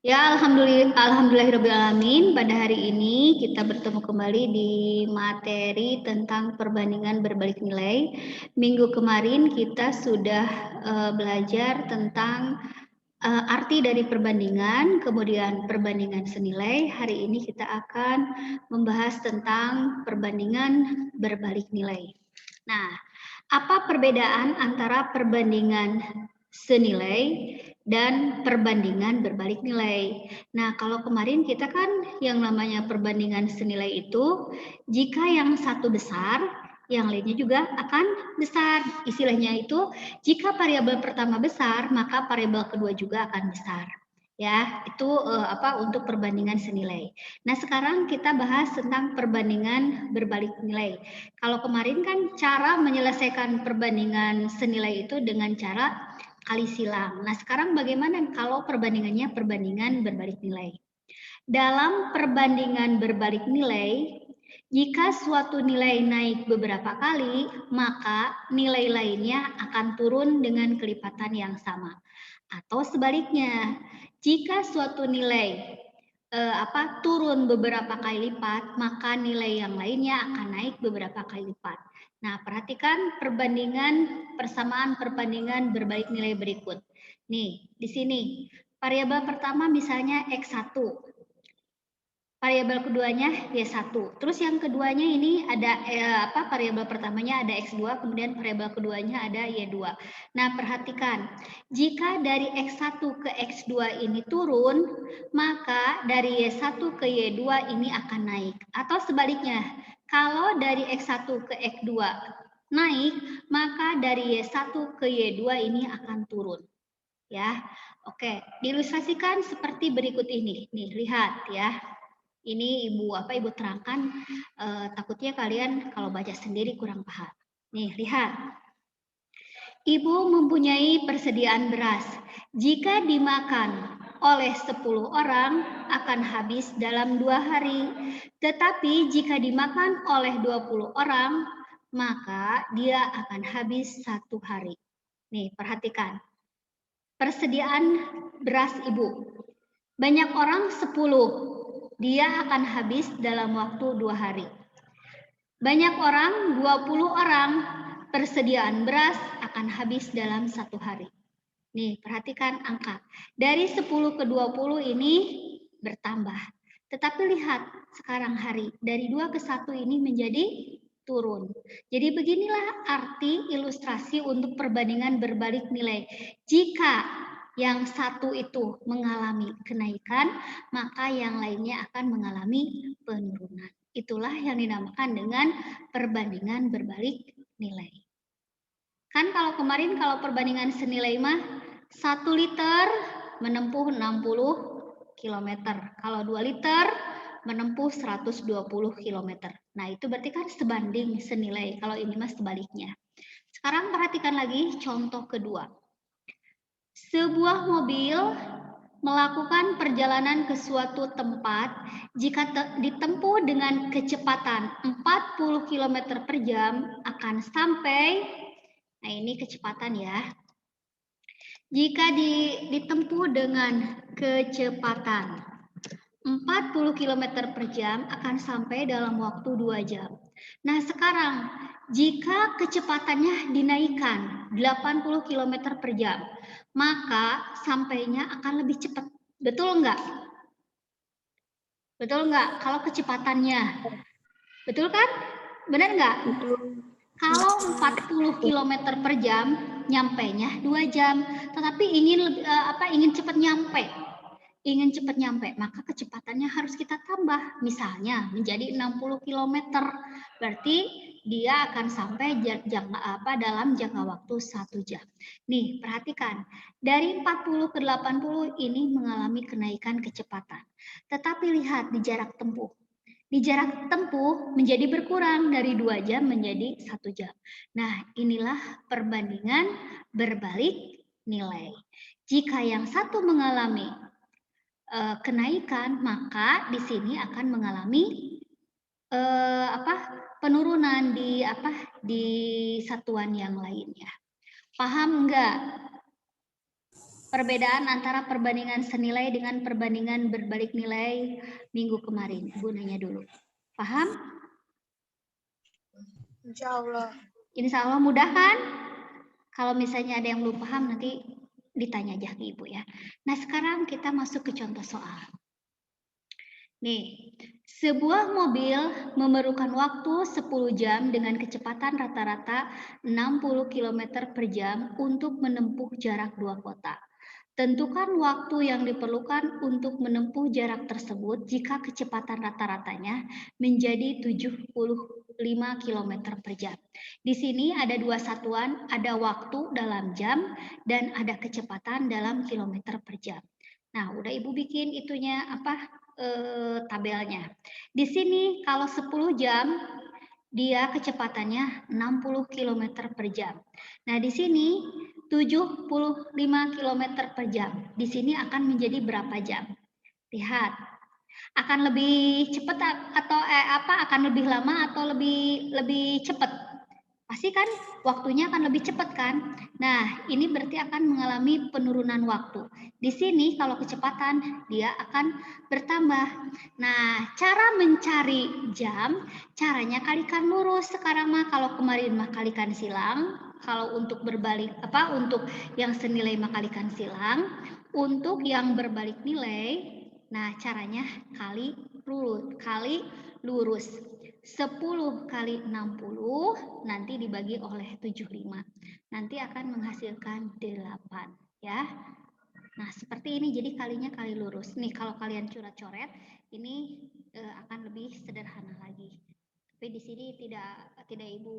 Ya, alhamdulillahirobbilalamin. Pada hari ini kita bertemu kembali di materi tentang perbandingan berbalik nilai. Minggu kemarin kita sudah belajar tentang arti dari perbandingan, kemudian perbandingan senilai. Hari ini kita akan membahas tentang perbandingan berbalik nilai. Nah, apa perbedaan antara perbandingan senilai dan perbandingan berbalik nilai? Nah, kalau kemarin kita kan yang namanya perbandingan senilai itu, jika yang satu besar, yang lainnya juga akan besar. Istilahnya itu, jika variabel pertama besar, maka variabel kedua juga akan besar. Ya, itu untuk perbandingan senilai. Nah, sekarang kita bahas tentang perbandingan berbalik nilai. Kalau kemarin kan cara menyelesaikan perbandingan senilai itu dengan cara kali silang. Nah, sekarang bagaimana kalau perbandingannya perbandingan berbalik nilai? Dalam perbandingan berbalik nilai, jika suatu nilai naik beberapa kali, maka nilai lainnya akan turun dengan kelipatan yang sama. Atau sebaliknya, jika suatu nilai turun beberapa kali lipat, maka nilai yang lainnya akan naik beberapa kali lipat. Nah, perhatikan persamaan perbandingan berbalik nilai berikut. Nih, di sini variabel pertama misalnya X1. Variabel keduanya Y1. Terus yang keduanya ini ada variabel pertamanya ada X2, kemudian variabel keduanya ada Y2. Nah, perhatikan. Jika dari X1 ke X2 ini turun, maka dari Y1 ke Y2 ini akan naik. Atau sebaliknya, kalau dari X1 ke X2 naik, maka dari Y1 ke Y2 ini akan turun. Ya. Oke, diilustrasikan seperti berikut ini. Nih, lihat ya. Ini ibu terangkan, takutnya kalian kalau baca sendiri kurang paham. Nih, lihat. Ibu mempunyai persediaan beras. Jika dimakan oleh 10 orang akan habis dalam 2 hari. Tetapi jika dimakan oleh 20 orang, maka dia akan habis 1 hari. Nih, perhatikan. Persediaan beras ibu. Banyak orang 10. Dia akan habis dalam waktu 2 hari. Banyak orang, 20 orang, persediaan beras akan habis dalam 1 hari. Nih, perhatikan angka. Dari 10 ke 20 ini bertambah. Tetapi lihat sekarang hari. Dari 2 ke 1 ini menjadi turun. Jadi beginilah arti ilustrasi untuk perbandingan berbalik nilai. Jika yang satu itu mengalami kenaikan, maka yang lainnya akan mengalami penurunan. Itulah yang dinamakan dengan perbandingan berbalik nilai. Kan kalau kemarin kalau perbandingan senilai mah 1 liter menempuh 60 km. Kalau 2 liter menempuh 120 km. Nah, itu berarti kan sebanding senilai. Kalau ini mah sebaliknya. Sekarang perhatikan lagi contoh kedua. Sebuah mobil melakukan perjalanan ke suatu tempat jika ditempuh dengan kecepatan 40 km per jam akan sampai, nah ini kecepatan ya. Jika ditempuh dengan kecepatan 40 km per jam akan sampai dalam waktu 2 jam. Nah, sekarang jika kecepatannya dinaikkan 80 km per jam, maka sampainya akan lebih cepat. Betul enggak? Betul enggak? Kalau kecepatannya. Betul kan? Benar enggak? Betul. Kalau 40 km per jam, nyampainya 2 jam. Tetapi ingin cepat nyampe. Ingin cepat nyampe, maka kecepatannya harus kita tambah. Misalnya menjadi 60 km. Berarti dia akan sampai dalam jangka waktu 1 jam. Nih, perhatikan. Dari 40 ke 80 ini mengalami kenaikan kecepatan. Tetapi lihat di jarak tempuh. Di jarak tempuh menjadi berkurang dari 2 jam menjadi 1 jam. Nah, inilah perbandingan berbalik nilai. Jika yang satu mengalami kenaikan, maka di sini akan mengalami penurunan di satuan yang lainnya. Paham enggak? Perbedaan antara perbandingan senilai dengan perbandingan berbalik nilai minggu kemarin. Ibu nanya dulu. Paham? Insya Allah. Insya Allah mudah kan? Kalau misalnya ada yang belum paham nanti ditanya aja ke Ibu ya. Nah sekarang kita masuk ke contoh soal. Nih, sebuah mobil memerlukan waktu 10 jam dengan kecepatan rata-rata 60 km per jam untuk menempuh jarak 2 kota. Tentukan waktu yang diperlukan untuk menempuh jarak tersebut jika kecepatan rata-ratanya menjadi 75 km per jam. Di sini ada dua satuan, ada waktu dalam jam dan ada kecepatan dalam kilometer per jam. Nah, udah Ibu bikin itunya tabelnya. Di sini kalau 10 jam dia kecepatannya 60 km per jam. Nah, di sini 75 km per jam. Di sini akan menjadi berapa jam? Lihat. Akan lebih cepat atau akan lebih lama atau lebih cepat? Pasti kan waktunya akan lebih cepat kan? Nah, ini berarti akan mengalami penurunan waktu. Di sini kalau kecepatan dia akan bertambah. Nah, cara mencari jam, caranya kalikan lurus. Sekarang mah kalau kemarin mah kalikan silang, kalau untuk berbalik untuk yang senilai mah kalikan silang, untuk yang berbalik nilai, nah caranya kali lurus. 10 kali 60 nanti dibagi oleh 75. Nanti akan menghasilkan 8 ya. Nah, seperti ini jadi kalinya kali lurus. Nih kalau kalian coret-coret ini akan lebih sederhana lagi. Tapi di sini tidak Ibu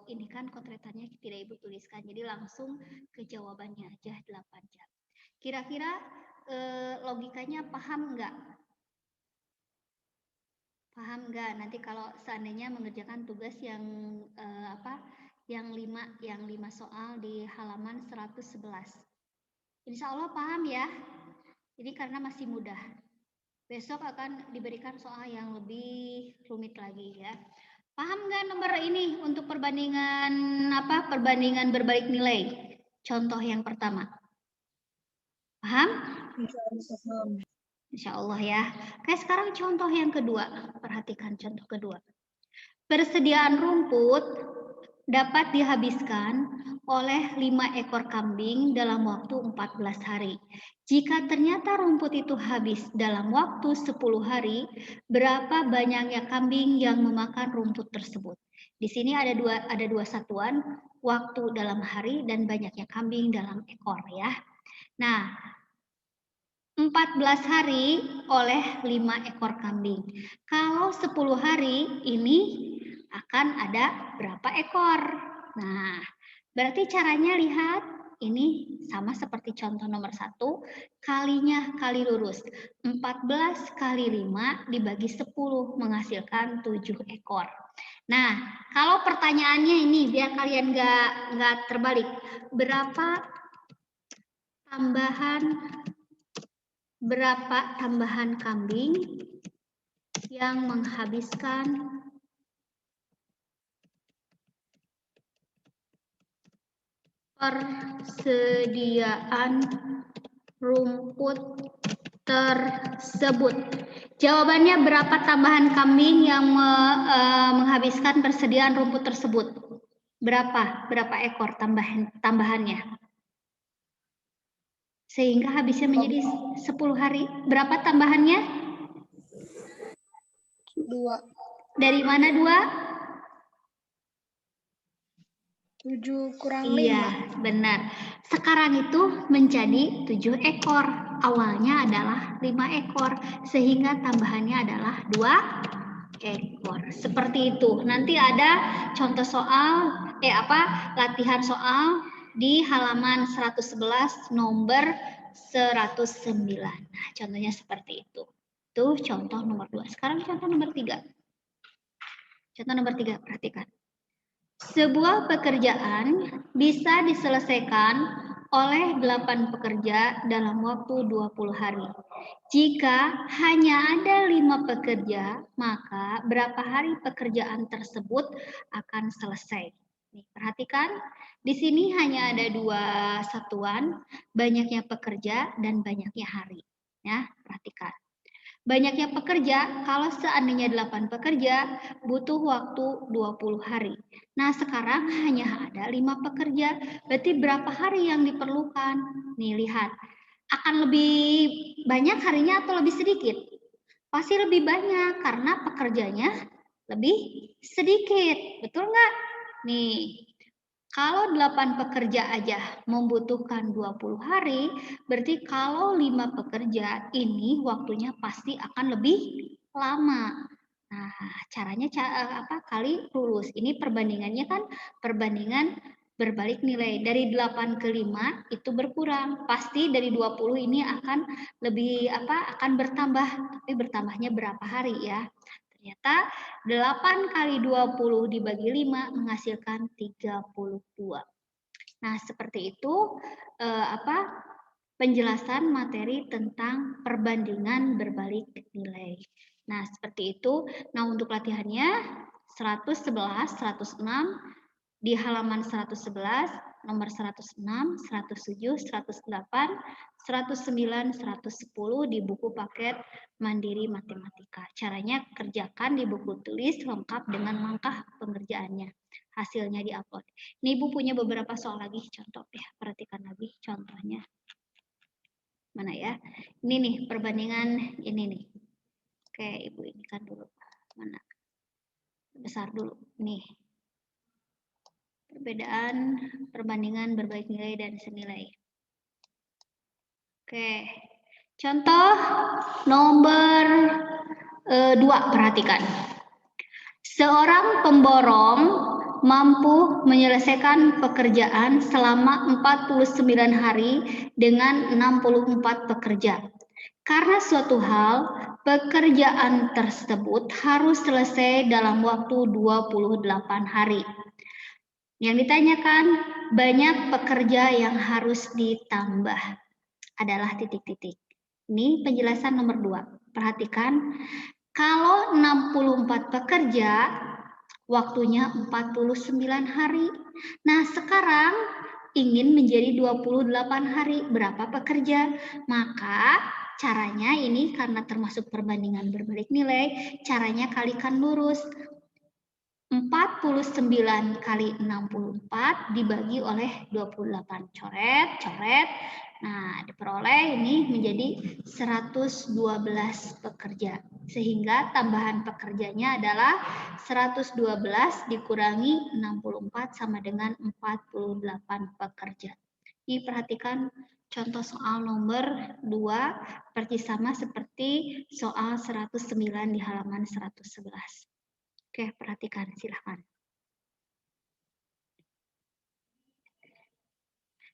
ini kan kotretannya tidak Ibu tuliskan. Jadi langsung ke jawabannya aja 8 jam. Kira-kira logikanya paham enggak? Paham nggak? Nanti kalau seandainya mengerjakan tugas yang yang 5 soal di halaman 111. Insya Allah paham ya. Ini karena masih mudah. Besok akan diberikan soal yang lebih rumit lagi ya. Paham nggak nomor ini untuk perbandingan berbalik nilai? Contoh yang pertama. Paham? Insya Allah ya. Oke, sekarang contoh yang kedua. Perhatikan contoh kedua. Persediaan rumput dapat dihabiskan oleh 5 ekor kambing dalam waktu 14 hari. Jika ternyata rumput itu habis dalam waktu 10 hari, berapa banyaknya kambing yang memakan rumput tersebut? Di sini ada dua satuan, waktu dalam hari dan banyaknya kambing dalam ekor ya. Nah, 14 hari oleh 5 ekor kambing. Kalau 10 hari ini akan ada berapa ekor? Nah, berarti caranya lihat ini sama seperti contoh nomor 1, kalinya kali lurus. 14 kali 5 dibagi 10 menghasilkan 7 ekor. Nah, kalau pertanyaannya ini biar kalian nggak terbalik, berapa tambahan kambing yang menghabiskan persediaan rumput tersebut? Jawabannya berapa tambahan kambing yang menghabiskan persediaan rumput tersebut? Berapa ekor tambahannya? Sehingga habisnya menjadi 10 hari. Berapa tambahannya? 2. Dari mana 2? 7 kurang 5. Iya, benar. Sekarang itu menjadi 7 ekor. Awalnya adalah 5 ekor. Sehingga tambahannya adalah 2 ekor. Seperti itu. Nanti ada contoh soal, latihan soal di halaman 111 nomor 109. Nah, contohnya seperti itu. Itu contoh nomor 2. Sekarang contoh nomor 3. Contoh nomor 3, perhatikan. Sebuah pekerjaan bisa diselesaikan oleh 8 pekerja dalam waktu 20 hari. Jika hanya ada 5 pekerja, maka berapa hari pekerjaan tersebut akan selesai? Nih, perhatikan, di sini hanya ada 2 satuan, banyaknya pekerja dan banyaknya hari. Ya, perhatikan. Banyaknya pekerja, kalau seandainya 8 pekerja, butuh waktu 20 hari. Nah, sekarang hanya ada 5 pekerja, berarti berapa hari yang diperlukan? Nih, lihat. Akan lebih banyak harinya atau lebih sedikit? Pasti lebih banyak, karena pekerjanya lebih sedikit. Betul nggak? Nih, kalau 8 pekerja aja membutuhkan 20 hari, berarti kalau 5 pekerja ini waktunya pasti akan lebih lama. Nah, caranya kali lulus. Ini perbandingannya kan perbandingan berbalik nilai. Dari 8 ke 5 itu berkurang. Pasti dari 20 ini akan lebih akan bertambah, tapi bertambahnya berapa hari ya? Ternyata 8 kali 20 dibagi 5 menghasilkan 32. Nah, seperti itu penjelasan materi tentang perbandingan berbalik nilai. Nah, seperti itu. Nah, untuk latihannya 111, 106 di halaman 111, nomor 106, 107, 108, 109, 110 di buku paket Mandiri Matematika. Caranya kerjakan di buku tulis lengkap dengan langkah pengerjaannya. Hasilnya diupload. Ini Ibu punya beberapa soal lagi, contoh ya, perhatikan lagi contohnya. Mana ya? Ini nih perbandingan ini nih. Oke, Ibu ini kan dulu. Mana? Besar dulu. Nih. Perbedaan perbandingan berbalik nilai dan senilai. Oke. Contoh nomor 2, perhatikan. Seorang pemborong mampu menyelesaikan pekerjaan selama 49 hari dengan 64 pekerja. Karena suatu hal, pekerjaan tersebut harus selesai dalam waktu 28 hari. Yang ditanyakan, banyak pekerja yang harus ditambah adalah titik-titik. Ini penjelasan nomor 2. Perhatikan, kalau 64 pekerja, waktunya 49 hari. Nah, sekarang ingin menjadi 28 hari. Berapa pekerja? Maka caranya ini karena termasuk perbandingan berbalik nilai, caranya kalikan lurus. 49 kali 64 dibagi oleh 28. Coret, coret. Nah, diperoleh ini menjadi 112 pekerja. Sehingga tambahan pekerjanya adalah 112 dikurangi 64 sama dengan 48 pekerja. Ini perhatikan contoh soal nomor 2 persis sama seperti soal 109 di halaman 111. Oke, perhatikan, silahkan.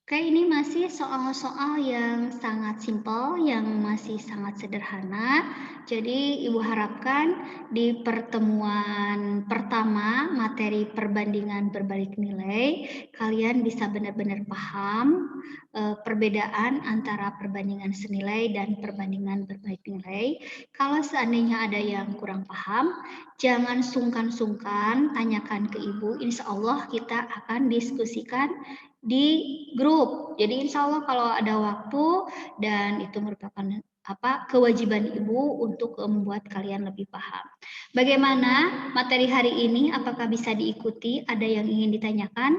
Oke, ini masih soal-soal yang sangat simpel, yang masih sangat sederhana. Jadi, Ibu harapkan di pertemuan pertama materi perbandingan berbalik nilai, kalian bisa benar-benar paham perbedaan antara perbandingan senilai dan perbandingan berbalik nilai. Kalau seandainya ada yang kurang paham, jangan sungkan-sungkan tanyakan ke Ibu. Insya Allah kita akan diskusikan di grup. Jadi insya Allah kalau ada waktu dan itu merupakan kewajiban Ibu untuk membuat kalian lebih paham. Bagaimana materi hari ini? Apakah bisa diikuti? Ada yang ingin ditanyakan?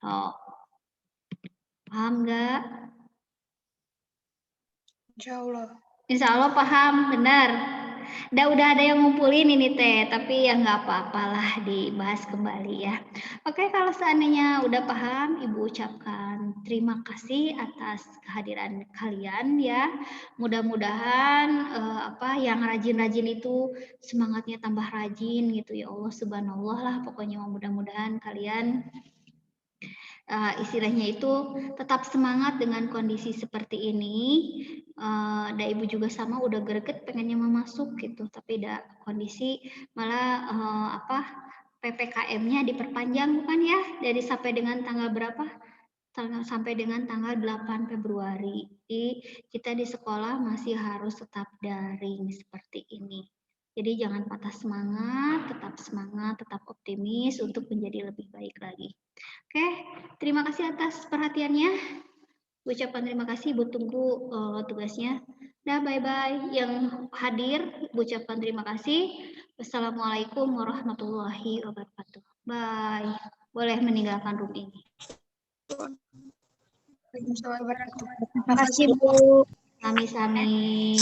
Oh, paham nggak? Insya Allah. Insya Allah paham, benar. Udah ada yang ngumpulin ini teh, tapi ya nggak apa-apalah dibahas kembali ya. Oke, kalau seandainya udah paham, Ibu ucapkan terima kasih atas kehadiran kalian ya. Mudah-mudahan yang rajin-rajin itu semangatnya tambah rajin gitu ya Allah subhanallah lah. Pokoknya mudah-mudahan kalian istilahnya itu tetap semangat dengan kondisi seperti ini. Ibu juga sama udah greget pengennya mau masuk gitu, tapi kondisi malah PPKM-nya diperpanjang bukan ya, dari sampai dengan tanggal berapa? Sampai dengan tanggal 8 Februari. Jadi kita di sekolah masih harus tetap daring seperti ini. Jadi jangan patah semangat, tetap optimis untuk menjadi lebih baik lagi. Oke, terima kasih atas perhatiannya. Ucapan terima kasih, Ibu tunggu tugasnya. Dah, bye-bye. Yang hadir, ucapan terima kasih. Wassalamualaikum warahmatullahi wabarakatuh. Bye. Boleh meninggalkan room ini. Waalaikumsalam warahmatullahi wabarakatuh. Terima kasih, Bu. Sami-sami.